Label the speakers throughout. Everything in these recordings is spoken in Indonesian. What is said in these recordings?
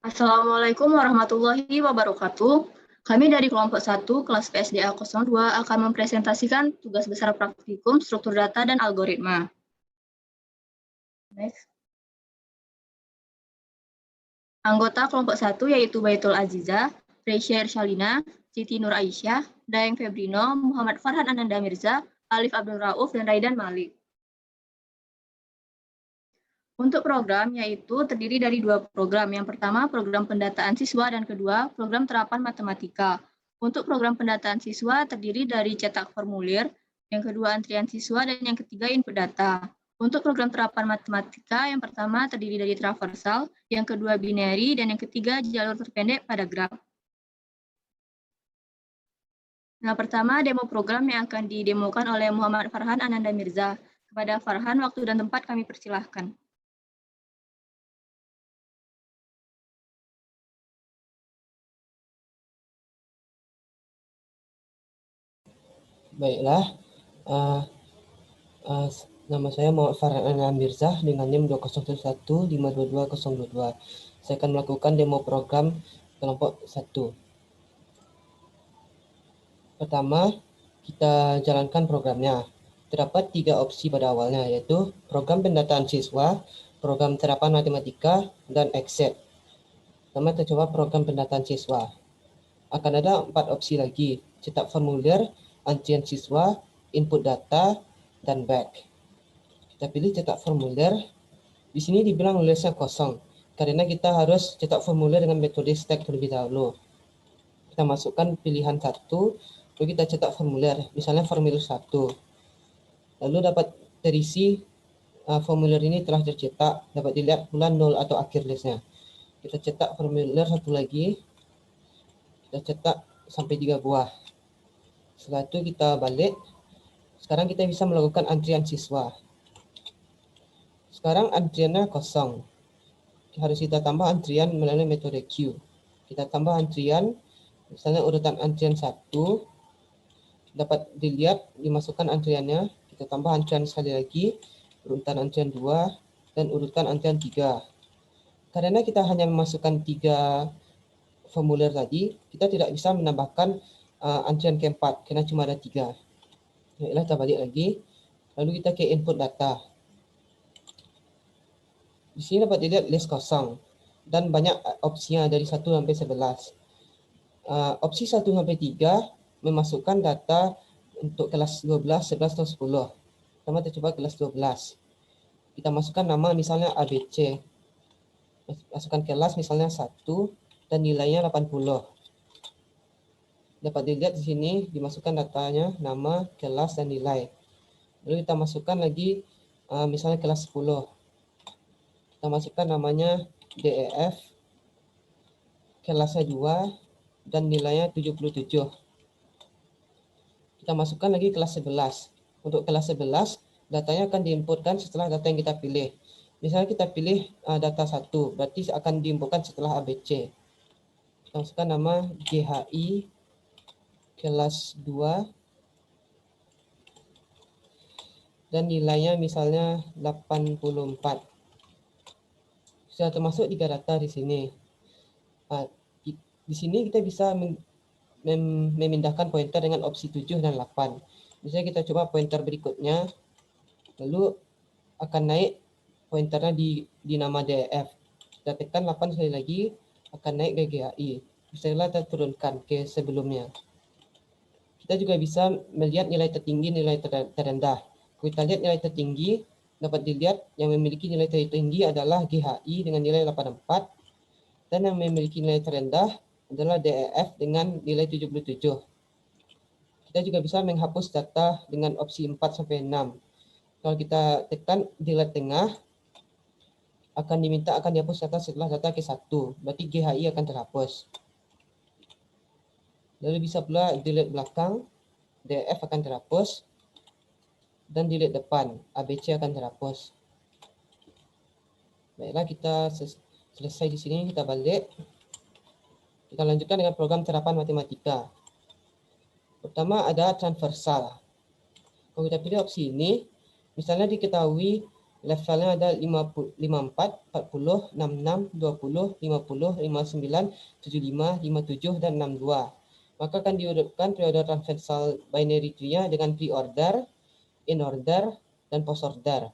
Speaker 1: Assalamualaikum warahmatullahi wabarakatuh. Kami dari kelompok 1 kelas PSDA 02 akan mempresentasikan tugas besar praktikum struktur data dan algoritma. Next. Anggota kelompok 1 yaitu Baitul Aziza, Reisha Shalina, Siti Nur Aisyah, Daeng Febrino, Muhammad Farhan Ananda Mirza, Alif Abdul Rauf, dan Raidan Malik. Untuk program yaitu terdiri dari 2 program. Yang pertama program pendataan siswa dan kedua program terapan matematika. Untuk program pendataan siswa terdiri dari cetak formulir, yang kedua antrian siswa, dan yang ketiga input data. Untuk program terapan matematika yang pertama terdiri dari traversal, yang kedua binary, dan yang ketiga jalur terpendek pada graf. Nah, pertama demo program yang akan didemokan oleh Muhammad Farhan Ananda Mirza. Kepada Farhan, waktu dan tempat kami persilahkan.
Speaker 2: Baiklah, nama saya Muhammad Farhan Ananda Mirza dengan NIM 201152222. Saya akan melakukan demo program kelompok 1. Pertama, kita jalankan programnya. Terdapat 3 opsi pada awalnya, yaitu program pendataan siswa, program terapan matematika, dan Excel. Pertama, kita coba program pendataan siswa. Akan ada 4 opsi lagi, cetak formulir, antrian siswa, input data, dan back. Kita pilih cetak formulir. Di sini dibilang nulisnya kosong, karena kita harus cetak formulir dengan metode stack terlebih dahulu. Kita masukkan pilihan 1, lalu kita cetak formulir, misalnya formulir 1. Lalu dapat terisi formulir ini telah tercetak, dapat dilihat bulan 0 atau akhir listnya. Kita cetak formulir 1 lagi, kita cetak sampai 3 buah. Setelah itu kita balik. Sekarang kita bisa melakukan antrian siswa. Sekarang antriannya kosong. Harus kita tambah antrian melalui metode queue. Kita tambah antrian, misalnya urutan antrian 1, dapat dilihat dimasukkan antriannya. Kita tambah antrian sekali lagi, urutan antrian 2, dan urutan antrian 3. Karena kita hanya memasukkan 3 formulir tadi, kita tidak bisa menambahkan antrian keempat, karena cuma ada 3. Baiklah, kita balik lagi. Lalu kita ke input data. Di sini dapat dilihat list kosong dan banyak opsinya dari 1 sampai 11. Opsi 1 sampai 3 memasukkan data untuk kelas 12, 11, atau 10. Pertama kita coba kelas 12. Kita masukkan nama misalnya ABC. Masukkan kelas misalnya 1 dan nilainya 80. Dapat dilihat di sini dimasukkan datanya, nama, kelas, dan nilai. Lalu kita masukkan lagi misalnya kelas 10. Kita masukkan namanya DEF, kelasnya 2, dan nilainya 77. Kita masukkan lagi kelas 11. Untuk kelas 11, datanya akan diinputkan setelah data yang kita pilih. Misalnya kita pilih data 1, berarti akan diinputkan setelah ABC. Kita masukkan nama GHI, kelas 2, dan nilainya misalnya 84. Sudah termasuk 3 data di sini. Di sini kita bisa memindahkan pointer dengan opsi 7 dan 8. Misalnya kita coba pointer berikutnya, lalu akan naik pointernya di nama DEF. Kita tekan 8 sekali lagi, akan naik ke GHI. Misalnya kita turunkan ke sebelumnya. Kita juga bisa melihat nilai tertinggi, nilai terendah. Kita lihat nilai tertinggi, dapat dilihat yang memiliki nilai tertinggi adalah GHI dengan nilai 84, dan yang memiliki nilai terendah adalah DEF dengan nilai 77. Kita juga bisa menghapus data dengan opsi 4 sampai 6. Kalau kita tekan delete tengah, akan dihapus data setelah data ke 1. Berarti GHI akan terhapus. Lalu bisa pula delete belakang, DEF akan terhapus, dan delete depan, ABC akan terhapus. Baiklah, kita selesai di sini, kita balik. Kita lanjutkan dengan program terapan matematika. Pertama ada transversal. Kalau kita pilih opsi ini, misalnya diketahui levelnya ada 54, 40, 66, 20, 50, 59, 75, 57, dan 62. Maka akan diurutkan periode transversal binary tree-nya dengan pre-order, in-order, dan post-order.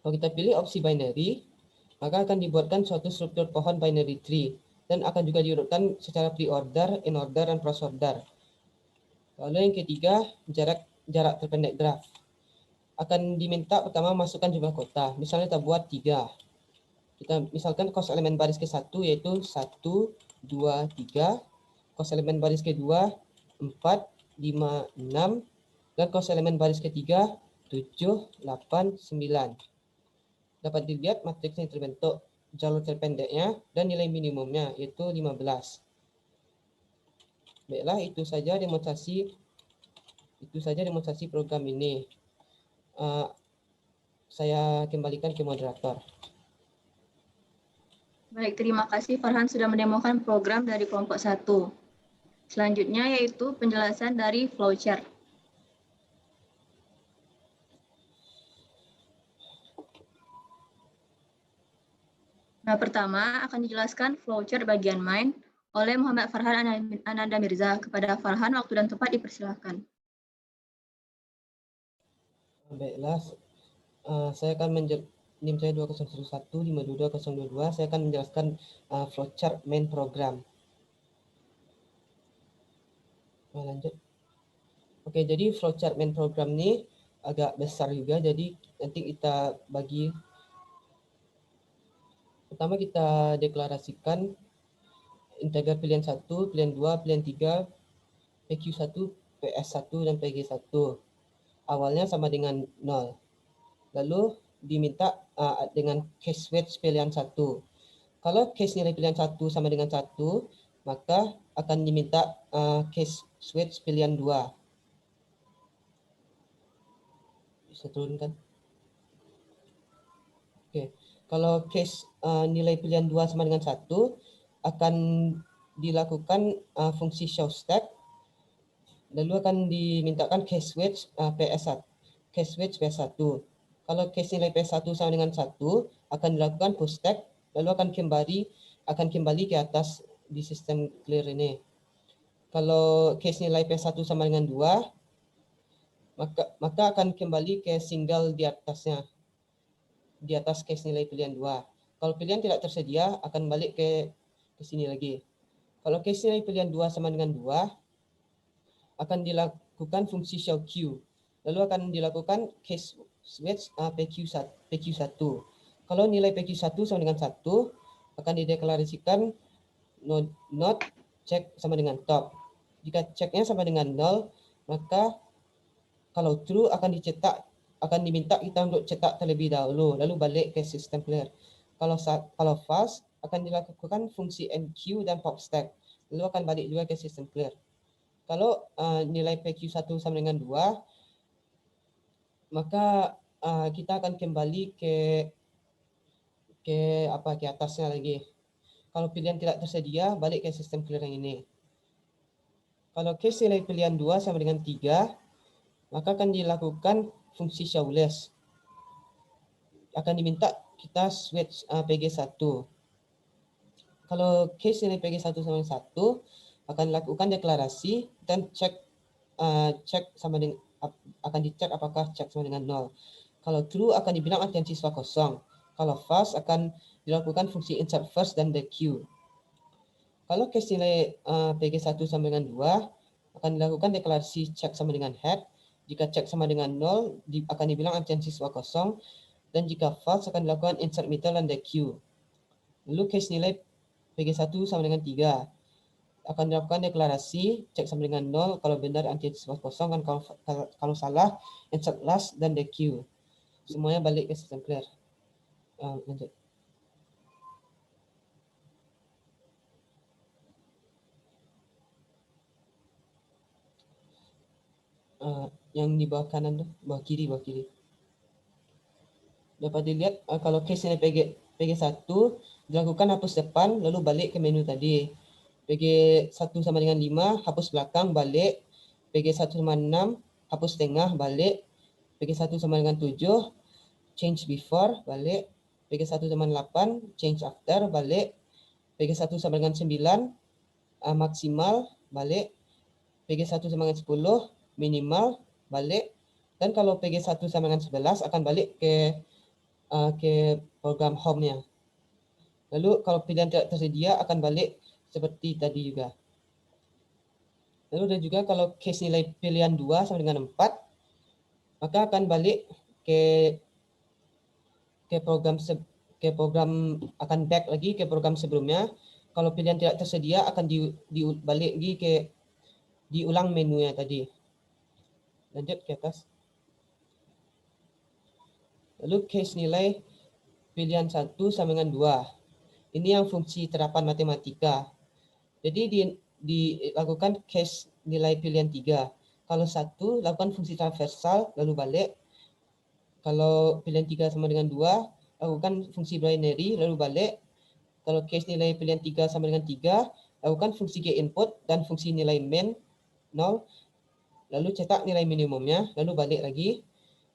Speaker 2: Kalau kita pilih opsi binary, maka akan dibuatkan suatu struktur pohon binary tree dan akan juga diurutkan secara pre-order, in-order, dan post-order. Lalu yang ketiga, jarak terpendek graf. Akan diminta pertama masukkan jumlah kota. Misalnya kita buat 3. Kita misalkan kos elemen baris ke-1 yaitu 1, 2, 3. Kos elemen baris ke-2, 4, 5, 6. Dan kos elemen baris ke-3, 7, 8, 9. Dapat dilihat matriks yang terbentuk, jalur terpendeknya, dan nilai minimumnya yaitu 15. Baiklah, itu saja demonstrasi program ini. Saya kembalikan ke moderator.
Speaker 1: Baik, terima kasih Farhan sudah mendemokan program dari kelompok 1. Selanjutnya yaitu penjelasan dari flowchart. Nah, pertama akan dijelaskan flowchart bagian main oleh Muhammad Farhan Ananda Mirza. Kepada Farhan, waktu dan tempat dipersilakan.
Speaker 2: Baiklah, saya akan NIM saya 2001 522 saya akan menjelaskan flowchart main program. Lanjut. Oke, jadi flowchart main program ini agak besar juga, jadi nanti kita bagi. Pertama kita deklarasikan integer pilihan 1, pilihan 2, pilihan 3, PQ1, PS1, dan PG1. Awalnya sama dengan 0. Lalu diminta dengan case weight pilihan 1. Kalau case nilai pilihan 1 sama dengan 1, maka akan diminta case weight pilihan 2. Bisa turunkan. Oke. Kalau case nilai pilihan 2 sama dengan 1, akan dilakukan fungsi show stack. Lalu akan dimintakan case weight PS1. Case weight PS1. Kalau case nilai PS1 sama dengan 1, akan dilakukan push stack, lalu akan kembali ke atas di sistem clear ini. Kalau case nilai PS1 sama dengan 2, maka akan kembali ke single di atasnya, di atas case nilai pilihan 2. Kalau pilihan tidak tersedia, akan balik ke sini lagi. Kalau case nilai pilihan 2 sama dengan 2, akan dilakukan fungsi show queue. Lalu akan dilakukan case switch PQ1. Kalau nilai PQ1 sama dengan 1, akan dideklarasikan not check sama dengan top. Jika checknya sama dengan 0, maka kalau true akan diminta kita untuk cetak terlebih dahulu, lalu balik ke sistem clear. Kalau false, akan dilakukan fungsi enqueue dan pop stack, lalu akan balik juga ke sistem clear. Kalau nilai PQ1 sama dengan 2, maka kita akan kembali ke atasnya lagi. Kalau pilihan tidak tersedia, balik ke sistem clear yang ini. Kalau case nilai pilihan 2 sama dengan 3, maka akan dilakukan fungsi showless. Akan diminta kita switch PG1. Kalau case nilai PG1 sama dengan 1, akan dilakukan deklarasi dan cek sama dengan akan dicek apakah cek sama dengan 0. Kalau true akan dibilang antrian siswa kosong. Kalau false akan dilakukan fungsi insert first dan the queue. Kalau case nilai PG1 sama dengan 2, akan dilakukan deklarasi cek sama dengan head. Jika cek sama dengan 0, akan dibilang antrian siswa kosong. Dan jika false akan dilakukan insert middle dan the queue. Lalu case nilai PG1 sama dengan 3. Akan dilakukan deklarasi cek sama dengan 0, kalau benar antrian siswa kosong, kan kalau salah insert last dan the queue. Semuanya balik ke sistem clear. Lanjut. Yang di bawah kanan tuh, bawah kiri. Dapat dilihat kalau case nilai PG1 dilakukan hapus depan lalu balik ke menu tadi. PG1 sama dengan 5, hapus belakang, balik. PG1 sama 6, hapus tengah, balik. PG1 sama dengan 7, change before, balik. PG1 sama dengan 8, change after, balik. PG1 sama dengan 9, maksimal, balik. PG1 sama dengan 10, minimal, balik. Dan kalau PG1 sama dengan 11 akan balik ke program home-nya. Lalu kalau pilihan tidak tersedia akan balik seperti tadi juga. Lalu dan juga kalau case nilai pilihan 2 sama dengan 4, maka akan balik ke program akan back lagi ke program sebelumnya. Kalau pilihan tidak tersedia akan dibalik lagi ke diulang menunya tadi. Lanjut ke atas. Lalu case nilai pilihan 1 sama dengan 2. Ini yang fungsi terapan matematika. Jadi dilakukan case nilai pilihan 3. Kalau 1, lakukan fungsi transversal, lalu balik. Kalau pilihan 3 sama dengan 2, lakukan fungsi binary, lalu balik. Kalau case nilai pilihan 3 sama dengan 3, lakukan fungsi getInput dan fungsi nilai main 0. Lalu cetak nilai minimumnya, lalu balik lagi.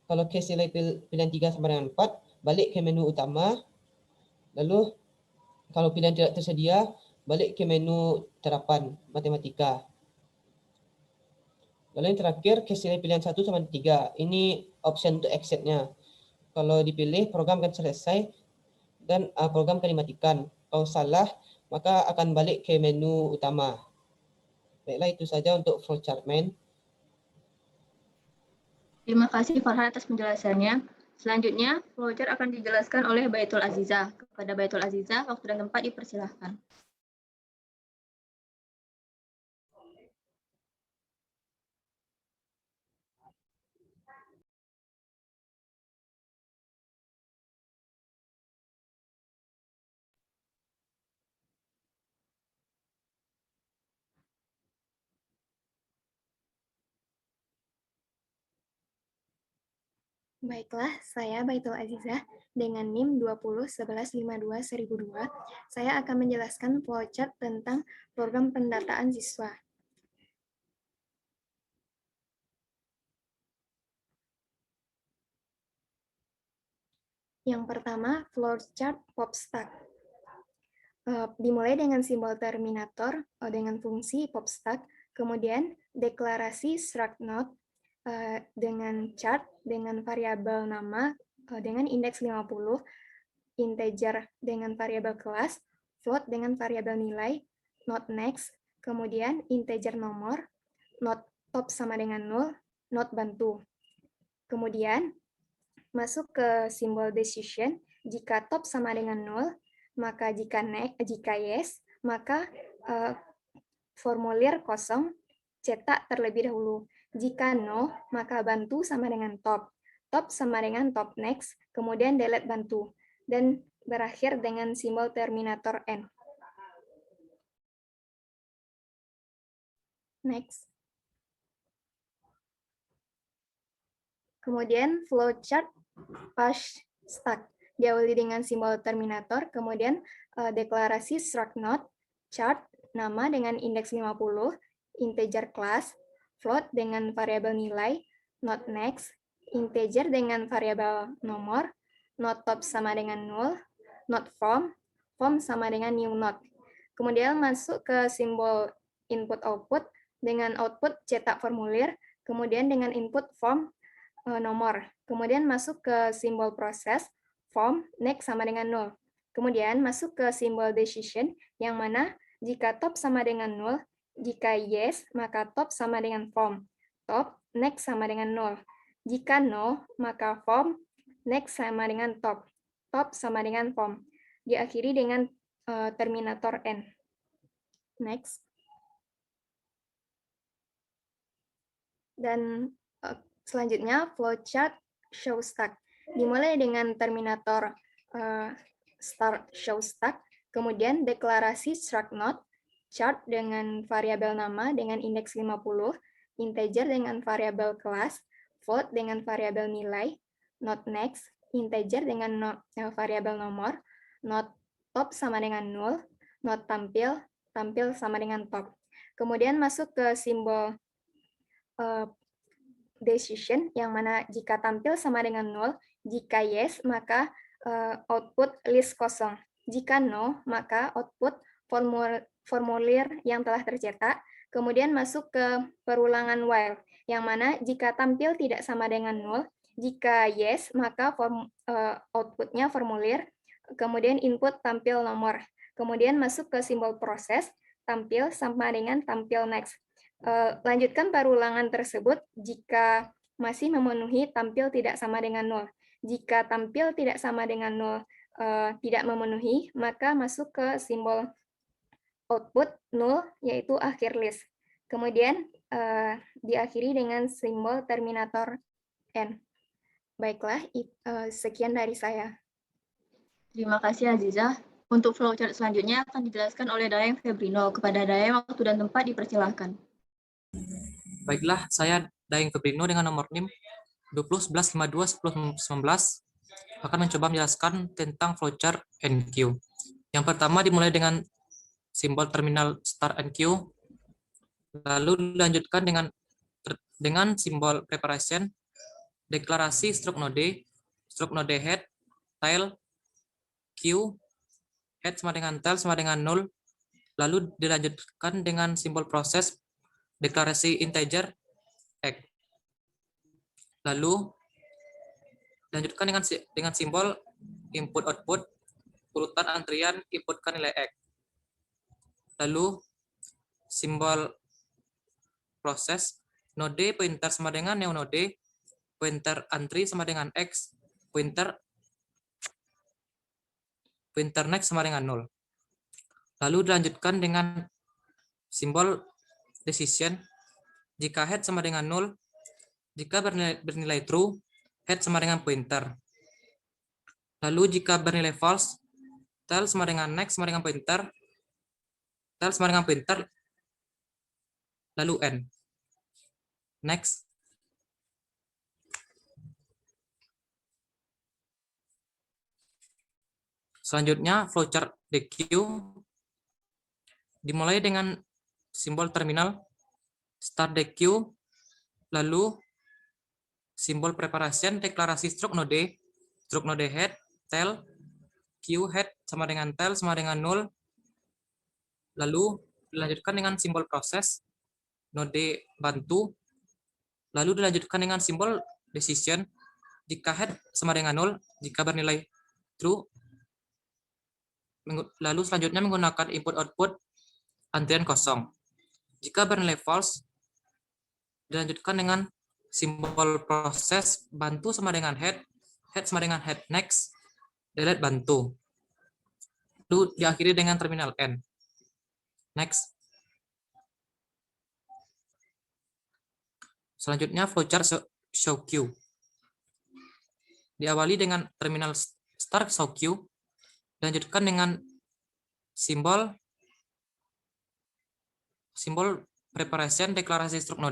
Speaker 2: Kalau case nilai pilihan 3 sama dengan 4, balik ke menu utama. Lalu kalau pilihan tidak tersedia, balik ke menu terapan matematika. Lalu yang terakhir, case nilai pilihan 1 sama 3. Ini option untuk exit-nya. Kalau dipilih, program akan selesai dan program akan dimatikan. Kalau salah, maka akan balik ke menu utama. Baiklah, itu saja untuk flowchart main.
Speaker 1: Terima kasih Farhan atas penjelasannya. Selanjutnya, flowchart akan dijelaskan oleh Baitul Azizah. Kepada Baitul Azizah, waktu dan tempat dipersilahkan.
Speaker 3: Baiklah, saya Baitul Azizah dengan NIM 2011521002. Saya akan menjelaskan flowchart tentang program pendataan siswa. Yang pertama, flowchart POPStack. Dimulai dengan simbol terminator dengan fungsi POPStack, kemudian deklarasi struct node dengan chart dengan variabel nama dengan indeks 50, integer dengan variabel kelas, float dengan variabel nilai, not next, kemudian integer nomor, not top sama dengan 0, not bantu. Kemudian masuk ke simbol decision, jika top sama dengan 0, maka jika yes, maka formulir kosong cetak terlebih dahulu. Jika no, maka bantu sama dengan top. Top sama dengan top next, kemudian delete bantu. Dan berakhir dengan simbol terminator N. Next. Kemudian flowchart POPStack. Diawali dengan simbol terminator, kemudian deklarasi struct node, chart, nama dengan indeks 50, integer class, float dengan variabel nilai, not next, integer dengan variabel nomor, not top sama dengan 0, not form, form sama dengan new not. Kemudian masuk ke simbol input output dengan output cetak formulir, kemudian dengan input form nomor. Kemudian masuk ke simbol proses, form, next sama dengan 0. Kemudian masuk ke simbol decision, yang mana jika top sama dengan 0, jika yes, maka top sama dengan form. Top, next sama dengan 0. Jika no, maka form, next sama dengan top. Top sama dengan form. Diakhiri dengan terminator N. Next. Dan selanjutnya flowchart show stack. Dimulai dengan terminator start show stack, kemudian deklarasi struct node, chart dengan variabel nama dengan indeks 50, integer dengan variabel kelas, float dengan variabel nilai, not next, integer dengan variabel nomor, not top sama dengan 0, not tampil, tampil sama dengan top. Kemudian masuk ke simbol decision, yang mana jika tampil sama dengan 0, jika yes, maka output list kosong. Jika no, maka output formulir yang telah tercetak. Kemudian masuk ke perulangan while, yang mana jika tampil tidak sama dengan 0, jika yes, maka outputnya formulir, kemudian input tampil nomor. Kemudian masuk ke simbol proses, tampil sama dengan tampil next. Lanjutkan perulangan tersebut jika masih memenuhi tampil tidak sama dengan 0. Jika tampil tidak sama dengan 0 tidak memenuhi, maka masuk ke simbol output 0, yaitu akhir list. Kemudian diakhiri dengan simbol terminator N. Baiklah, sekian dari saya.
Speaker 1: Terima kasih Azizah. Untuk flowchart selanjutnya akan dijelaskan oleh Dayang Febrino. Kepada Dayang, waktu dan tempat dipersilahkan.
Speaker 4: Baiklah, saya Dayang Febrino dengan nomor NIM 2011521019 akan mencoba menjelaskan tentang flowchart NQ. Yang pertama dimulai dengan simbol terminal start NQ, lalu dilanjutkan dengan simbol preparation, deklarasi stroke node head, tail, Q, head sama dengan tail sama dengan 0, lalu dilanjutkan dengan simbol proses, deklarasi integer, X. Lalu dilanjutkan dengan simbol input-output, urutan antrian, inputkan nilai X. Lalu simbol proses, node pointer sama dengan new node, pointer antri sama dengan X, pointer next sama dengan 0. Lalu dilanjutkan dengan simbol decision, jika head sama dengan 0, jika bernilai true, head sama dengan pointer. Lalu jika bernilai false, tail sama dengan next sama dengan pointer, tail sama dengan pointer, lalu N. Next. Selanjutnya, flowchart DQ dimulai dengan simbol terminal, start DQ, lalu simbol preparation, deklarasi stroke node head, tail, Q head sama dengan tail sama dengan 0, lalu dilanjutkan dengan simbol proses, node bantu, lalu dilanjutkan dengan simbol decision, jika head sama dengan 0, jika bernilai true, lalu selanjutnya menggunakan input-output antrian kosong. Jika bernilai false, dilanjutkan dengan simbol proses, bantu sama dengan head sama dengan head next, delete bantu. Lalu diakhiri dengan terminal N. Next. Selanjutnya flowchart show Q. Diawali dengan terminal start show Q, dilanjutkan dengan simbol preparation, deklarasi stroke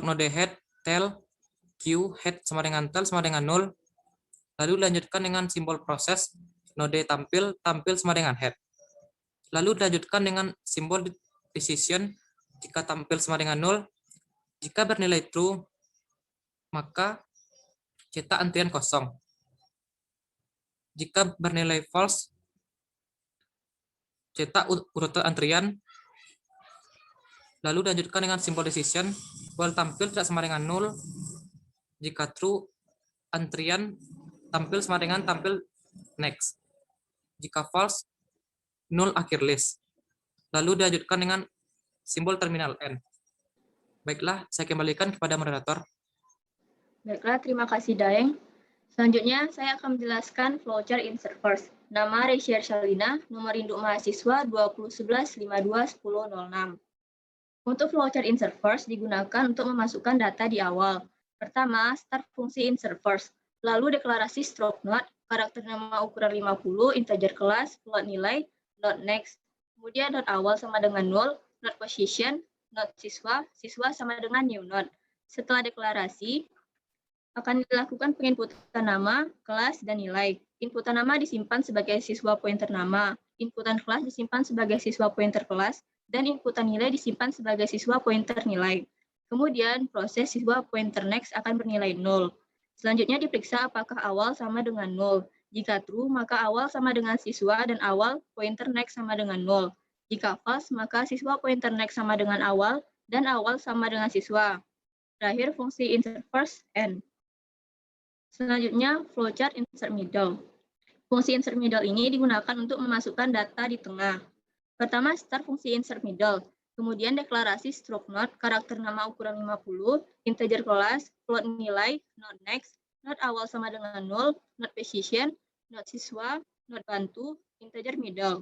Speaker 4: node head, tail, Q head sama dengan tail sama dengan 0, lalu dilanjutkan dengan simbol proses, node tampil sama dengan head, lalu dilanjutkan dengan simbol decision, jika tampil sama dengan 0, jika bernilai true, maka cetak antrian kosong. Jika bernilai false, cetak urutan antrian, lalu dilanjutkan dengan simbol decision, while tampil tidak sama dengan 0, jika true, antrian tampil sama dengan tampil next, jika false, 0 akhir list, lalu dilanjutkan dengan simbol terminal N. Baiklah, saya kembalikan kepada moderator.
Speaker 1: Baiklah, terima kasih Daeng. Selanjutnya, saya akan menjelaskan flowchart insert first. Nama Resia Shalina, nomor induk mahasiswa 2011-52-1006. Untuk flowchart insert first digunakan untuk memasukkan data di awal. Pertama, start fungsi insert first, lalu deklarasi stroke node, karakter nama ukuran 50, integer kelas, float nilai, node next. Kemudian node awal sama dengan 0, node position, node siswa sama dengan new node. Setelah deklarasi, akan dilakukan penginputan nama, kelas, dan nilai. Inputan nama disimpan sebagai siswa pointer nama, inputan kelas disimpan sebagai siswa pointer kelas, dan inputan nilai disimpan sebagai siswa pointer nilai. Kemudian proses siswa pointer next akan bernilai 0. Selanjutnya diperiksa apakah awal sama dengan 0. Jika true, maka awal sama dengan siswa dan awal pointer next sama dengan 0. Jika false, maka siswa pointer next sama dengan awal dan awal sama dengan siswa. Terakhir, fungsi insert first and. Selanjutnya, flowchart insert middle. Fungsi insert middle ini digunakan untuk memasukkan data di tengah. Pertama, start fungsi insert middle. Kemudian deklarasi struct node, karakter nama ukuran 50, integer kelas, float nilai, not next, not awal sama dengan 0, not position, not siswa, not bantu, integer middle.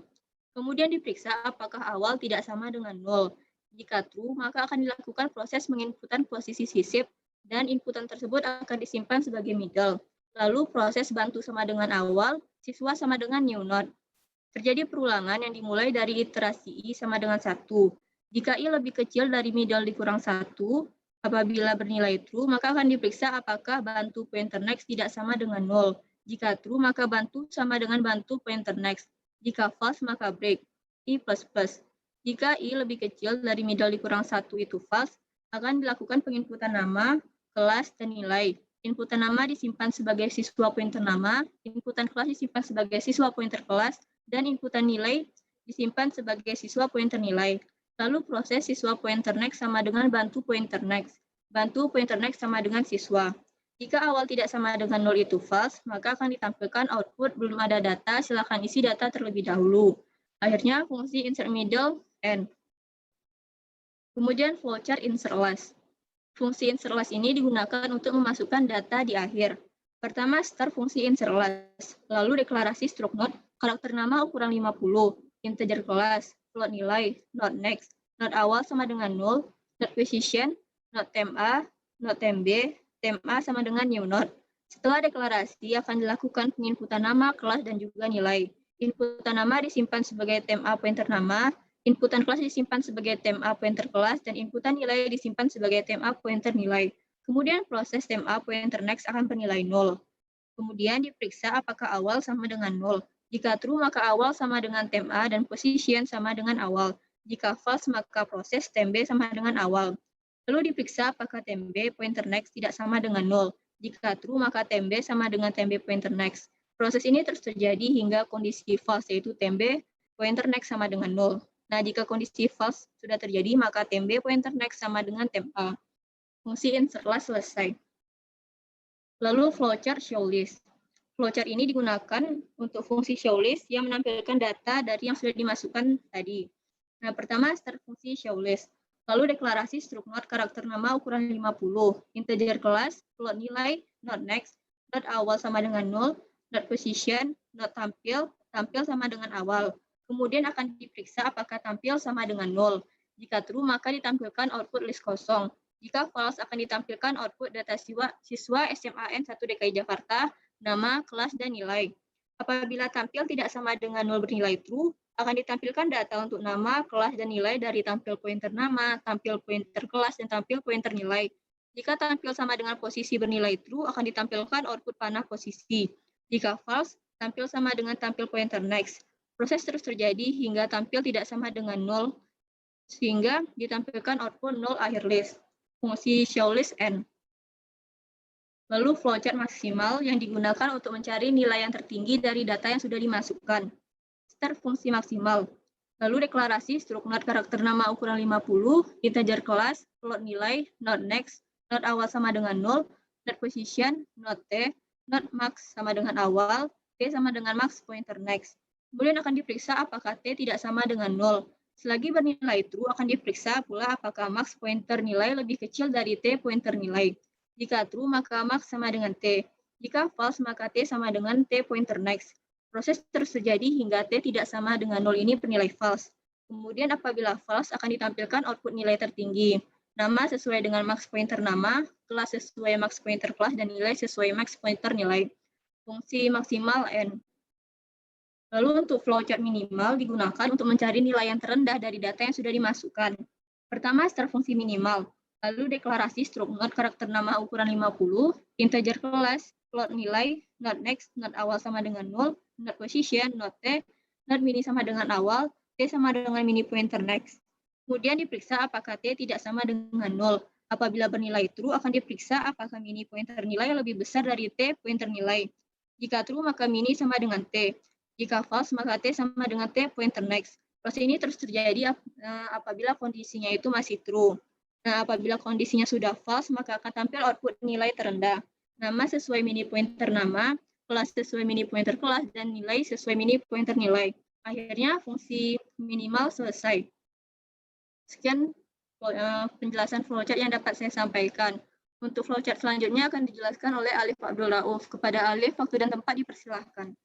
Speaker 1: Kemudian diperiksa apakah awal tidak sama dengan 0. Jika true, maka akan dilakukan proses menginputan posisi sisip dan inputan tersebut akan disimpan sebagai middle. Lalu proses bantu sama dengan awal, siswa sama dengan new node. Terjadi perulangan yang dimulai dari iterasi I sama dengan 1. Jika I lebih kecil dari middle dikurang 1, apabila bernilai true, maka akan diperiksa apakah bantu pointer next tidak sama dengan 0. Jika true, maka bantu sama dengan bantu pointer next. Jika false, maka break. I++. Jika I lebih kecil dari middle dikurang 1 itu false, akan dilakukan penginputan nama, kelas, dan nilai. Inputan nama disimpan sebagai siswa pointer nama, inputan kelas disimpan sebagai siswa pointer kelas, dan inputan nilai disimpan sebagai siswa pointer nilai. Lalu proses siswa pointer next sama dengan bantu pointer next. Bantu pointer next sama dengan siswa. Jika awal tidak sama dengan 0 itu false, maka akan ditampilkan output belum ada data, silakan isi data terlebih dahulu. Akhirnya fungsi insert middle and. Kemudian flowchart insert last. Fungsi insert last ini digunakan untuk memasukkan data di akhir. Pertama, start fungsi insert last. Lalu deklarasi struct node, karakter nama ukuran 50, integer kelas, float nilai, not next, not awal sama dengan 0, not position, not temp A, not temp B, temp A sama dengan new node. Setelah deklarasi, akan dilakukan penginputan nama, kelas, dan juga nilai. Inputan nama disimpan sebagai temp A pointer nama, inputan kelas disimpan sebagai temp A pointer kelas, dan inputan nilai disimpan sebagai temp A pointer nilai. Kemudian proses temp A pointer next akan bernilai 0. Kemudian diperiksa apakah awal sama dengan 0. Jika true, maka awal sama dengan temp A dan position sama dengan awal. Jika false, maka proses temp B sama dengan awal. Lalu diperiksa apakah temp B pointer next tidak sama dengan 0. Jika true, maka temp B sama dengan temp B pointer next. Proses ini terus terjadi hingga kondisi false, yaitu temp B pointer next sama dengan 0. Nah, jika kondisi false sudah terjadi, maka temp B pointer next sama dengan temp A. Fungsi insert last selesai. Lalu flowchart show list. Flowchart ini digunakan untuk fungsi show list yang menampilkan data dari yang sudah dimasukkan tadi. Nah, pertama start fungsi show list. Lalu deklarasi struct node karakter nama ukuran 50, integer kelas, float nilai, not next, not awal sama dengan 0, not position, not tampil, tampil sama dengan awal. Kemudian akan diperiksa apakah tampil sama dengan 0. Jika true, maka ditampilkan output list kosong. Jika false, akan ditampilkan output data siswa SMAN 1 DKI Jakarta, nama, kelas, dan nilai. Apabila tampil tidak sama dengan 0 bernilai true, akan ditampilkan data untuk nama, kelas, dan nilai dari tampil pointer nama, tampil pointer kelas, dan tampil pointer nilai. Jika tampil sama dengan posisi bernilai true, akan ditampilkan output panah posisi. Jika false, tampil sama dengan tampil pointer next. Proses terus terjadi hingga tampil tidak sama dengan 0, sehingga ditampilkan output 0 akhir list. Fungsi show list end. Lalu flowchart maksimal yang digunakan untuk mencari nilai yang tertinggi dari data yang sudah dimasukkan. Start fungsi maksimal. Lalu deklarasi struct node karakter nama ukuran 50, integer kelas, float nilai, not next, not awal sama dengan 0, not position, not T, not max sama dengan awal, T sama dengan max pointer next. Kemudian akan diperiksa apakah T tidak sama dengan 0. Selagi bernilai true, akan diperiksa pula apakah max pointer nilai lebih kecil dari T pointer nilai. Jika true, maka max sama dengan T. Jika false, maka T sama dengan T pointer next. Proses terus terjadi hingga T tidak sama dengan 0 ini bernilai false. Kemudian apabila false, akan ditampilkan output nilai tertinggi. Nama sesuai dengan max pointer nama, kelas sesuai max pointer kelas, dan nilai sesuai max pointer nilai. Fungsi maksimal N. Lalu untuk flowchart minimal digunakan untuk mencari nilai yang terendah dari data yang sudah dimasukkan. Pertama, start fungsi minimal. Lalu deklarasi struct node karakter nama ukuran 50, integer kelas, float nilai, not next, not awal sama dengan 0, not position, not T, not mini sama dengan awal, T sama dengan mini pointer next. Kemudian diperiksa apakah T tidak sama dengan 0. Apabila bernilai true, akan diperiksa apakah mini pointer nilai lebih besar dari T pointer nilai. Jika true, maka mini sama dengan T. Jika false, maka T sama dengan T pointer next. Proses ini terus terjadi apabila kondisinya itu masih true. Nah, apabila kondisinya sudah false, maka akan tampil output nilai terendah. Nama sesuai mini pointer nama, kelas sesuai mini pointer kelas, dan nilai sesuai mini pointer nilai. Akhirnya, fungsi minimal selesai. Sekian penjelasan flowchart yang dapat saya sampaikan. Untuk flowchart selanjutnya akan dijelaskan oleh Alif Abdul Rauf. Kepada Alif, waktu dan tempat dipersilahkan.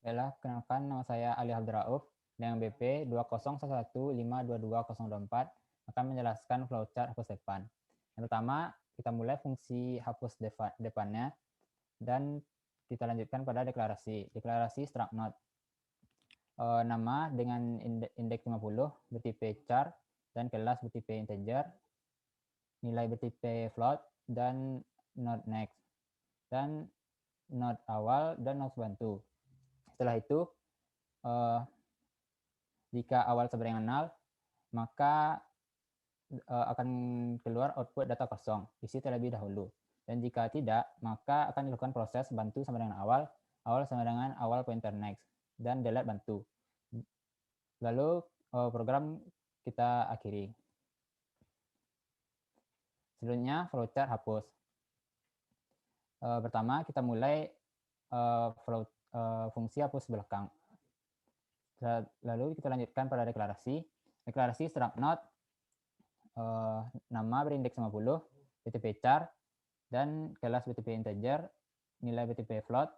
Speaker 5: Baiklah, kenalkan nama saya Alif Abdul Rauf dengan BP 20115222024 akan menjelaskan flowchart hapus depan. Yang pertama, kita mulai fungsi hapus depannya dan kita lanjutkan pada deklarasi. Deklarasi struct node. Nama dengan indeks 50 bertipe char dan kelas bertipe integer, nilai bertipe float, dan node next, dan node awal dan node bantu. Setelah itu, jika awal sama dengan 0, maka akan keluar output data kosong, isi terlebih dahulu. Dan jika tidak, maka akan dilakukan proses bantu sama dengan awal sama dengan awal pointer next, dan delete bantu. Lalu program kita akhiri. Selanjutnya flowchart hapus. Pertama kita mulai fungsi hapus belakang. Lalu kita lanjutkan pada deklarasi. Deklarasi struct node, nama berindeks 50, BTP char, dan kelas BTP integer, nilai BTP float,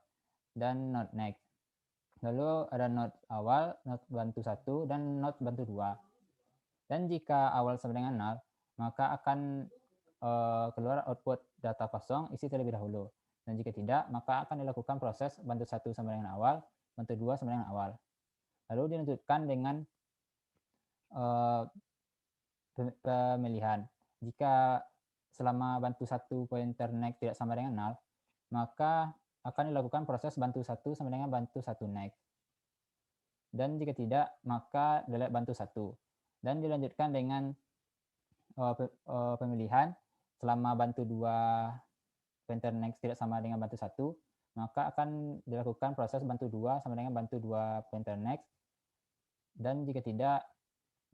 Speaker 5: dan node next. Lalu ada node awal, node bantu 1, dan node bantu 2. Dan jika awal sama dengan 0, maka akan keluar output data kosong isi terlebih dahulu. Dan jika tidak, maka akan dilakukan proses bantu 1 sama dengan awal, bantu 2 sama dengan awal. Lalu dilanjutkan dengan pemilihan. Jika selama bantu 1 pointer next tidak sama dengan 0, maka akan dilakukan proses bantu 1 sama dengan bantu 1 next. Dan jika tidak, maka delete bantu 1. Dan dilanjutkan dengan pemilihan. Selama bantu 2 pointer next tidak sama dengan bantu 1, maka akan dilakukan proses bantu 2 sama dengan bantu 2 pointer next. Dan jika tidak,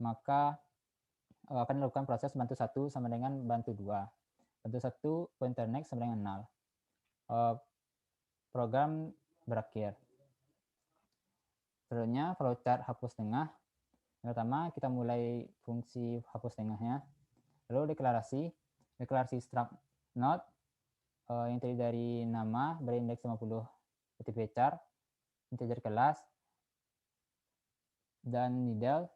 Speaker 5: maka akan dilakukan proses bantu 1 sama dengan bantu 2. Bantu 1 pointer next sama dengan 0. Program berakhir. Selanjutnya flowchart hapus tengah. Yang pertama kita mulai fungsi hapus tengahnya. Lalu deklarasi struct node yang terdiri dari nama berindeks 50 BTP char, integer kelas, dan nidel,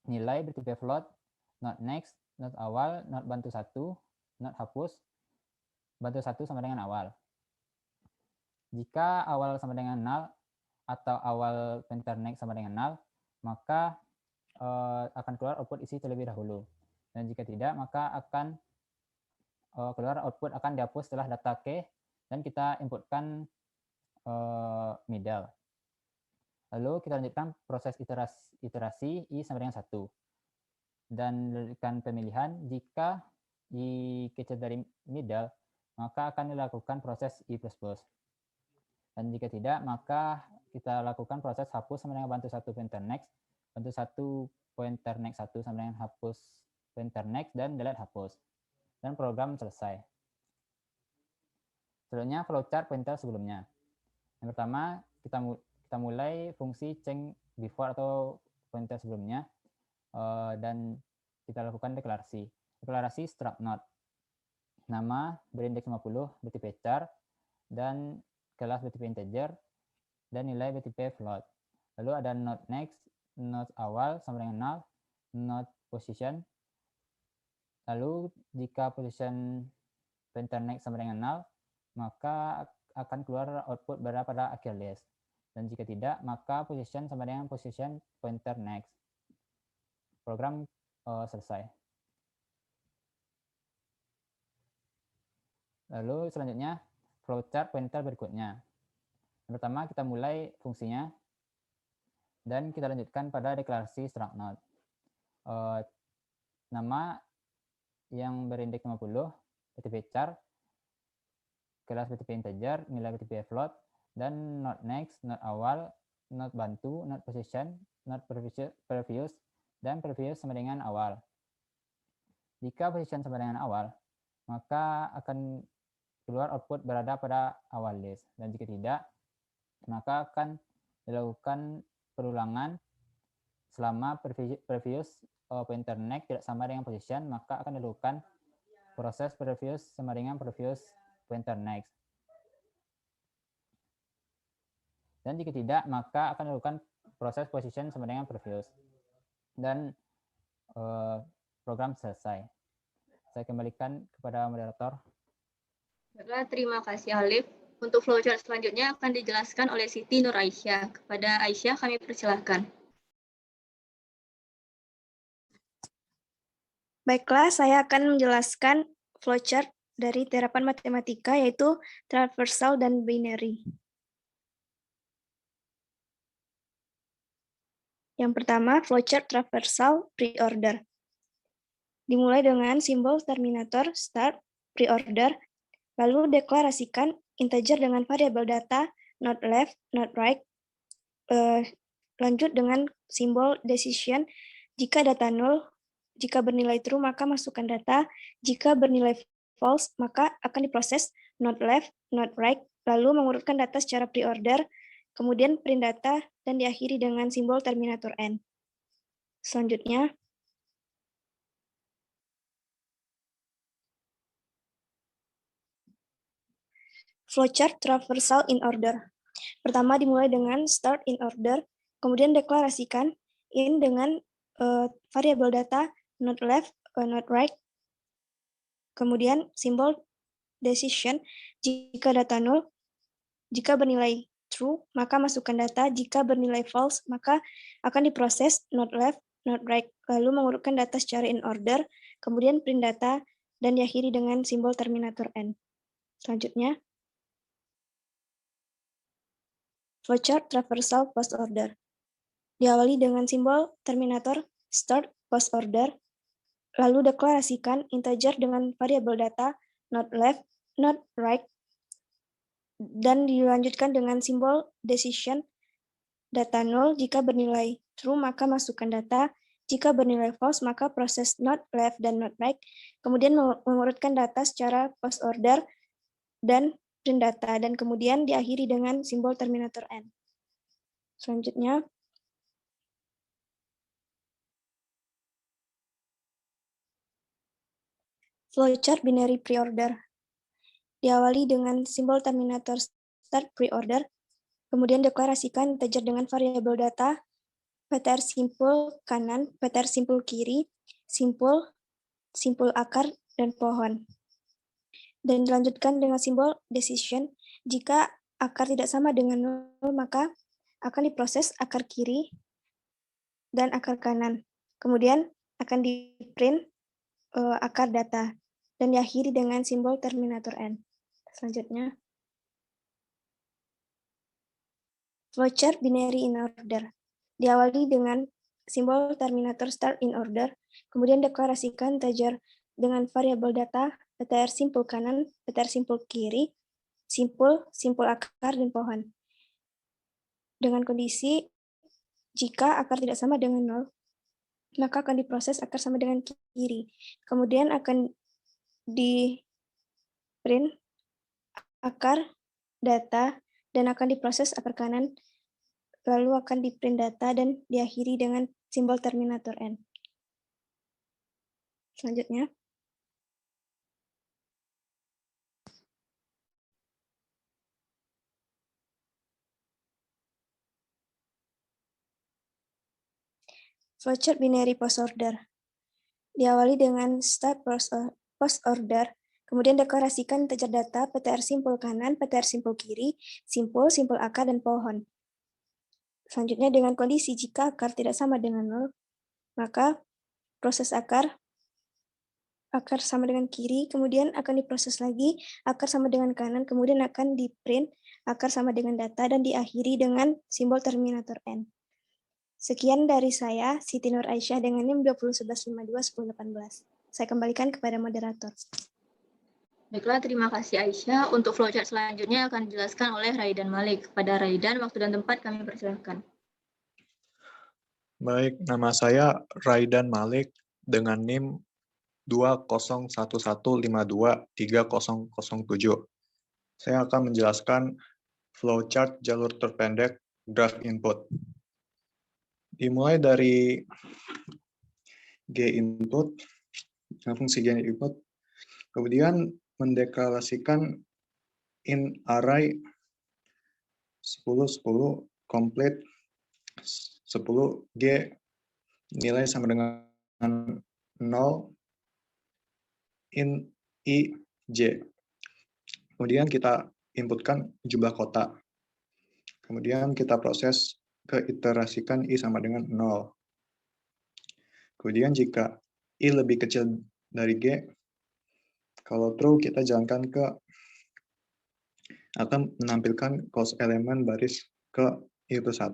Speaker 5: nilai bertipe float, node next, node awal, node bantu 1, node hapus, bantu 1 sama dengan awal. Jika awal sama dengan 0 atau awal pointer next sama dengan 0, maka akan keluar output isi terlebih dahulu. Dan jika tidak, maka akan keluar output akan dihapus setelah data key dan kita inputkan middle. Lalu kita lanjutkan proses iterasi i sama dengan 1. Dan dilakukan pemilihan. Jika i kecil dari middle, maka akan dilakukan proses i++. Dan jika tidak, maka kita lakukan proses hapus sama dengan bantu 1 pointer next, bantu 1 pointer next 1 sama dengan hapus pointer next, dan delete hapus. Dan program selesai. Selanjutnya flowchart pointer sebelumnya. Yang pertama, kita mulai fungsi change before atau pointer sebelumnya, dan kita lakukan deklarasi. Deklarasi struct node. Nama berindeks 50 BTP char, dan kelas BTP integer, dan nilai BTP float. Lalu ada node next, node awal sama dengan 0, node position. Lalu jika position pointer next sama dengan 0, maka akan keluar output berada pada akhir list. Dan jika tidak, maka position sama dengan position pointer next. Program selesai. Lalu selanjutnya flowchart pointer berikutnya. Yang pertama kita mulai fungsinya dan kita lanjutkan pada deklarasi struct node. Nama yang berindeks 50, BTP char, kelas BTP integer, nilai BTP float, dan not next, not awal, not bantu, not position, not previous, dan previous sama dengan awal. Jika position sama dengan awal, maka akan keluar output berada pada awal list. Dan jika tidak, maka akan dilakukan perulangan selama previous pointer next tidak sama dengan position, maka akan dilakukan proses previous sama dengan previous pointer next. Dan jika tidak, maka akan dilakukan proses position sama dengan previous. Dan program selesai. Saya kembalikan kepada moderator.
Speaker 1: Baiklah, terima kasih Alif. Untuk flowchart selanjutnya akan dijelaskan oleh Siti Nur Aisyah. Kepada Aisyah kami persilahkan.
Speaker 6: Baiklah, saya akan menjelaskan flowchart dari terapan matematika, yaitu traversal dan binary. Yang pertama, flowchart traversal preorder. Dimulai dengan simbol terminator start preorder, lalu deklarasikan integer dengan variabel data not left, not right. Lanjut dengan simbol decision. Jika data null, jika bernilai true, maka masukkan data. Jika bernilai false, maka akan diproses not left, not right, lalu mengurutkan data secara preorder, kemudian print data, dan diakhiri dengan simbol terminator n. Selanjutnya, flowchart traversal in order. Pertama dimulai dengan start in order, kemudian deklarasikan in dengan variabel data not left, not right, kemudian simbol decision. Jika data null, jika bernilai true, maka masukkan data. Jika bernilai false, maka akan diproses not left, not right, lalu mengurutkan data secara in order, kemudian print data, dan diakhiri dengan simbol terminator n. Selanjutnya, flowchart traversal post order. Diawali dengan simbol terminator start post order, lalu deklarasikan integer dengan variabel data not left, not right, dan dilanjutkan dengan simbol decision. Data null, jika bernilai true maka masukkan data, jika bernilai false maka proses not left dan not right, kemudian mengurutkan data secara post order dan print data, dan kemudian diakhiri dengan simbol terminator n. Selanjutnya, flowchart binary preorder. Diawali dengan simbol terminator start preorder, kemudian deklarasikan integer dengan variabel data ptr simpul kanan, ptr simpul kiri, simpul, simpul akar, dan pohon. Dan dilanjutkan dengan simbol decision. Jika akar tidak sama dengan 0, maka akan diproses akar kiri dan akar kanan. Kemudian akan di-print akar data, dan diakhiri dengan simbol terminator n. Selanjutnya, flowchart binary in order. Diawali dengan simbol terminator start in order, kemudian deklarasikan integer dengan variabel data ptr simpul kanan, ptr simpul kiri, simpul, simpul akar, dan pohon. Dengan kondisi jika akar tidak sama dengan 0, maka akan diproses akar sama dengan kiri. Kemudian akan di-print akar data, dan akan diproses akar kanan, lalu akan di-print data, dan diakhiri dengan simbol terminator n. Selanjutnya, flowchart binary post order. Diawali dengan start post order, kemudian deklarasikan integer data ptr simpul kanan, ptr simpul kiri, simpul, simpul akar, dan pohon. Selanjutnya, dengan kondisi jika akar tidak sama dengan 0, maka proses akar sama dengan kiri, kemudian akan diproses lagi akar sama dengan kanan, kemudian akan di-print akar sama dengan data, dan diakhiri dengan simbol terminator n. Sekian dari saya, Siti Nur Aisyah, dengan NIM 2011521018. Saya kembalikan kepada moderator.
Speaker 1: Baiklah, terima kasih Aisyah. Untuk flowchart selanjutnya akan dijelaskan oleh Raidan Malik. Kepada Raidan, waktu dan tempat kami persilakan.
Speaker 7: Baik, nama saya Raidan Malik dengan NIM 2011523007. Saya akan menjelaskan flowchart jalur terpendek graph input. Dimulai dari G input, fungsi G input, kemudian mendeklarasikan in array 10 complete 10 G nilai sama dengan 0 in I J. Kemudian kita inputkan jumlah kotak. Kemudian kita proses ke iterasikan I sama dengan 0. Kemudian jika I lebih kecil dari G, kalau true kita jalankan ke akan menampilkan close elemen baris ke I plus 1.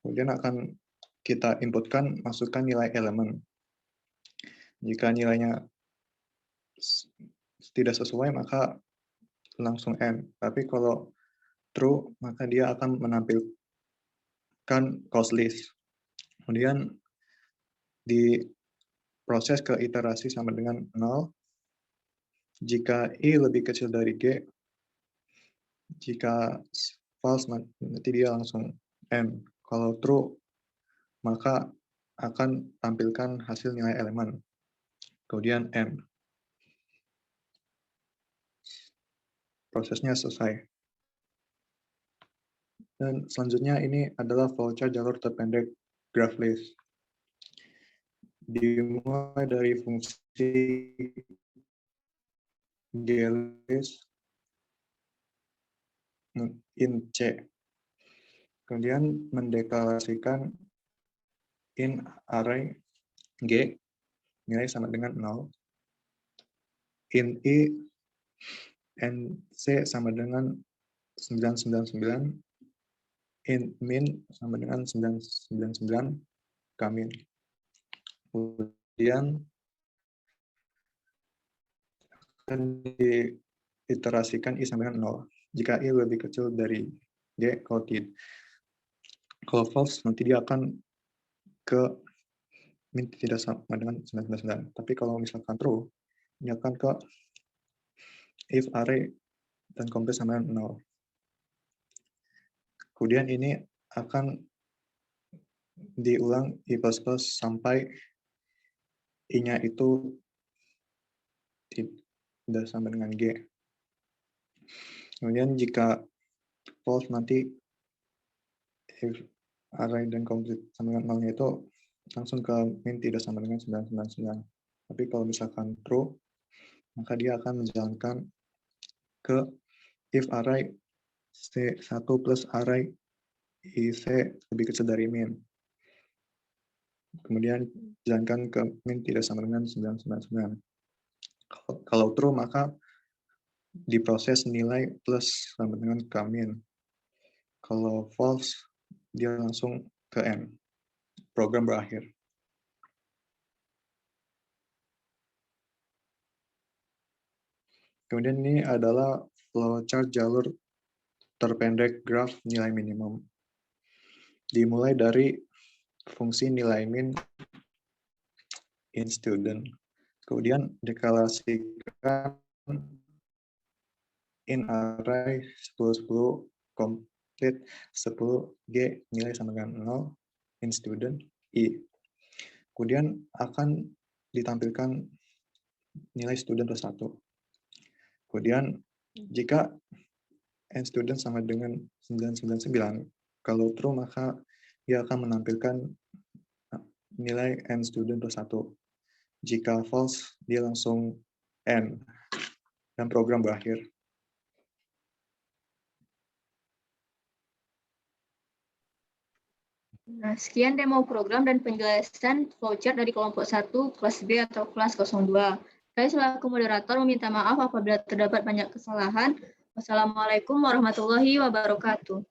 Speaker 7: Kemudian akan kita inputkan, masukkan nilai elemen. Jika nilainya tidak sesuai, maka langsung N. Tapi kalau true, maka dia akan menampilkan close list. Kemudian diproses ke iterasi sama dengan 0. Jika I lebih kecil dari G, jika false, nanti dia langsung N. Kalau true, maka akan tampilkan hasil nilai elemen. Kemudian N. Prosesnya selesai. Dan selanjutnya ini adalah flowchart jalur terpendek graph list. Dimulai dari fungsi glist in C. Kemudian mendeklarasikan in array G nilai sama dengan 0. In I NC sama dengan 999. In min sama dengan 999 kamin. Kemudian akan diiterasikan I sama dengan 0. Jika I lebih kecil dari G, kalau false, nanti dia akan ke min tidak sama dengan 999. Tapi kalau misalkan true, dia akan ke if array dan complete sama dengan 0. Kemudian ini akan diulang I++ sampai I-nya itu tidak sama dengan G. Kemudian jika false, nanti if array dan complete sama dengan 0-nya itu langsung ke min tidak sama dengan 999. Tapi kalau misalkan true, maka dia akan menjalankan ke if array C1 plus array IC lebih kecil dari min. Kemudian jalankan ke min tidak sama dengan 999. Kalau true, maka diproses nilai plus sama dengan k min. Kalau false, dia langsung ke N. Program berakhir. Kemudian ini adalah flowchart jalur terpendek graf nilai minimum. Dimulai dari fungsi nilai min in student. Kemudian deklarasikan in array 10 complete 10 G nilai sama dengan 0 in student I. Kemudian akan ditampilkan nilai student plus 1. Kemudian jika n student sama dengan 999, kalau true maka dia akan menampilkan nilai n student plus 1. Jika false, dia langsung N. Dan program berakhir.
Speaker 1: Nah, sekian demo program dan penjelasan flowchart dari kelompok 1, kelas B atau kelas 02. Saya selaku moderator meminta maaf apabila terdapat banyak kesalahan. Wassalamualaikum warahmatullahi wabarakatuh.